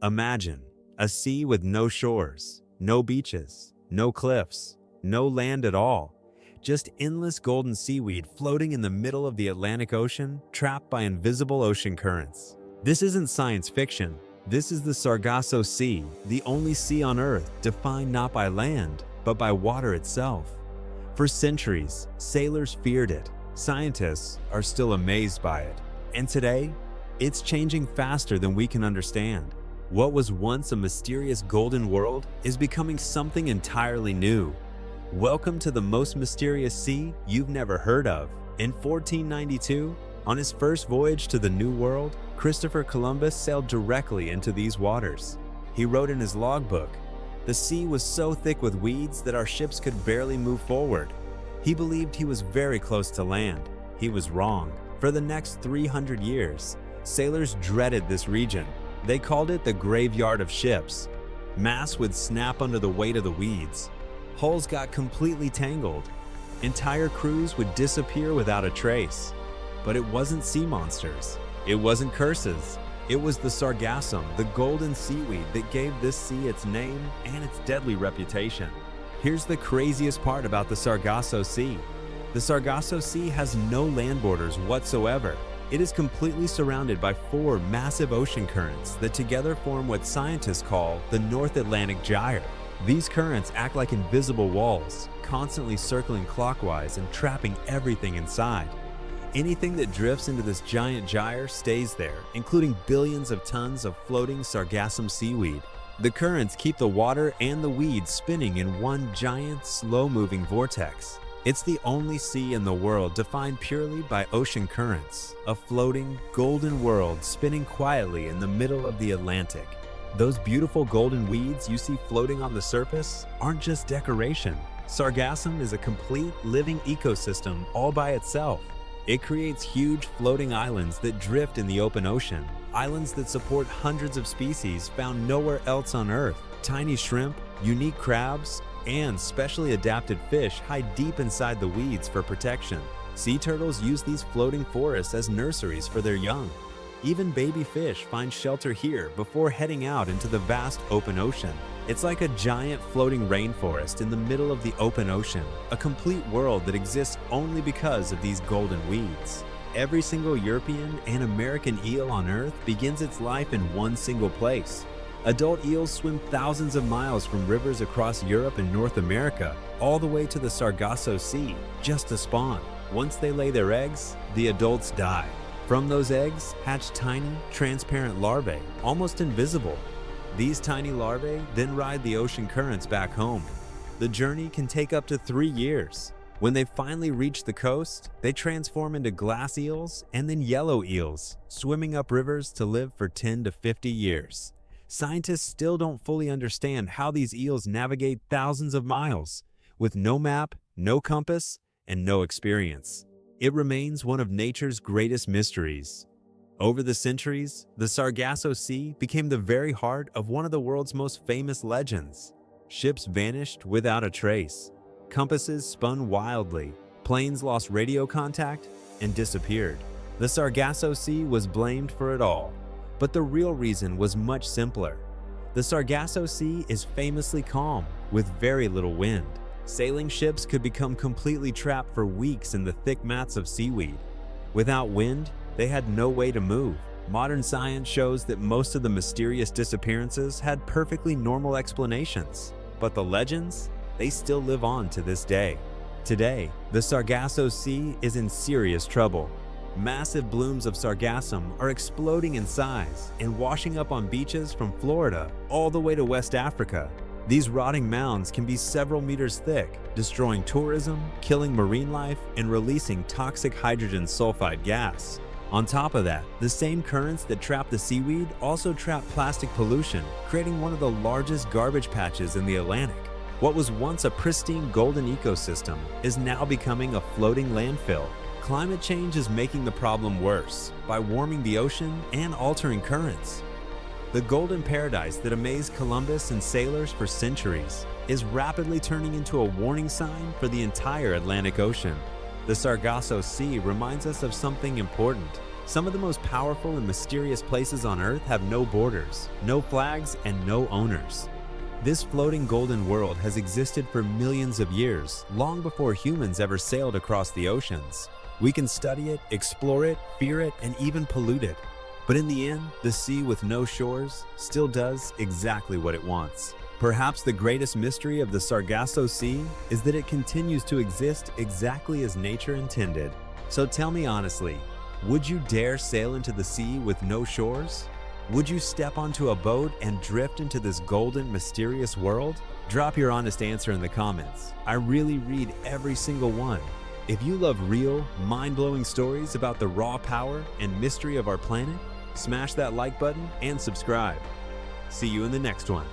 Imagine a sea with no shores, no beaches, no cliffs, no land at all. Just endless golden seaweed floating in the middle of the Atlantic Ocean, trapped by invisible ocean currents. This isn't science fiction. This is the Sargasso Sea, the only sea on Earth defined not by land, but by water itself. For centuries, sailors feared it. Scientists are still amazed by it. And today, it's changing faster than we can understand. What was once a mysterious golden world is becoming something entirely new. Welcome to the most mysterious sea you've never heard of. In 1492, on his first voyage to the New World, Christopher Columbus sailed directly into these waters. He wrote in his logbook, "The sea was so thick with weeds that our ships could barely move forward." He believed he was very close to land. He was wrong. For the next 300 years, sailors dreaded this region. They called it the graveyard of ships. Masts would snap under the weight of the weeds. Hulls got completely tangled. Entire crews would disappear without a trace. But it wasn't sea monsters. It wasn't curses. It was the sargassum, the golden seaweed that gave this sea its name and its deadly reputation. Here's the craziest part about the Sargasso Sea. The Sargasso Sea has no land borders whatsoever. It is completely surrounded by 4 massive ocean currents that together form what scientists call the North Atlantic Gyre. These currents act like invisible walls, constantly circling clockwise and trapping everything inside. Anything that drifts into this giant gyre stays there, including billions of tons of floating sargassum seaweed. The currents keep the water and the weeds spinning in one giant, slow-moving vortex. It's the only sea in the world defined purely by ocean currents, a floating, golden world spinning quietly in the middle of the Atlantic. Those beautiful golden weeds you see floating on the surface aren't just decoration. Sargassum is a complete, living ecosystem all by itself. It creates huge floating islands that drift in the open ocean, islands that support hundreds of species found nowhere else on Earth. Tiny shrimp, unique crabs, and specially adapted fish hide deep inside the weeds for protection. Sea turtles use these floating forests as nurseries for their young. Even baby fish find shelter here before heading out into the vast open ocean. It's like a giant floating rainforest in the middle of the open ocean, a complete world that exists only because of these golden weeds. Every single European and American eel on Earth begins its life in one single place. Adult eels swim thousands of miles from rivers across Europe and North America, all the way to the Sargasso Sea, just to spawn. Once they lay their eggs, the adults die. From those eggs hatch tiny, transparent larvae, almost invisible. These tiny larvae then ride the ocean currents back home. The journey can take up to 3 years. When they finally reach the coast, they transform into glass eels and then yellow eels, swimming up rivers to live for 10 to 50 years. Scientists still don't fully understand how these eels navigate thousands of miles, with no map, no compass, and no experience. It remains one of nature's greatest mysteries. Over the centuries, the Sargasso Sea became the very heart of one of the world's most famous legends. Ships vanished without a trace. Compasses spun wildly. Planes lost radio contact and disappeared. The Sargasso Sea was blamed for it all. But the real reason was much simpler. The Sargasso Sea is famously calm, with very little wind. Sailing ships could become completely trapped for weeks in the thick mats of seaweed. Without wind, they had no way to move. Modern science shows that most of the mysterious disappearances had perfectly normal explanations. But the legends, they still live on to this day. Today, the Sargasso Sea is in serious trouble. Massive blooms of sargassum are exploding in size and washing up on beaches from Florida all the way to West Africa. These rotting mounds can be several meters thick, destroying tourism, killing marine life, and releasing toxic hydrogen sulfide gas. On top of that, the same currents that trap the seaweed also trap plastic pollution, creating one of the largest garbage patches in the Atlantic. What was once a pristine golden ecosystem is now becoming a floating landfill. Climate change is making the problem worse by warming the ocean and altering currents. The golden paradise that amazed Columbus and sailors for centuries is rapidly turning into a warning sign for the entire Atlantic Ocean. The Sargasso Sea reminds us of something important. Some of the most powerful and mysterious places on Earth have no borders, no flags, and no owners. This floating golden world has existed for millions of years, long before humans ever sailed across the oceans. We can study it, explore it, fear it, and even pollute it. But in the end, the sea with no shores still does exactly what it wants. Perhaps the greatest mystery of the Sargasso Sea is that it continues to exist exactly as nature intended. So tell me honestly, would you dare sail into the sea with no shores? Would you step onto a boat and drift into this golden, mysterious world? Drop your honest answer in the comments. I really read every single one. If you love real, mind-blowing stories about the raw power and mystery of our planet, smash that like button and subscribe. See you in the next one.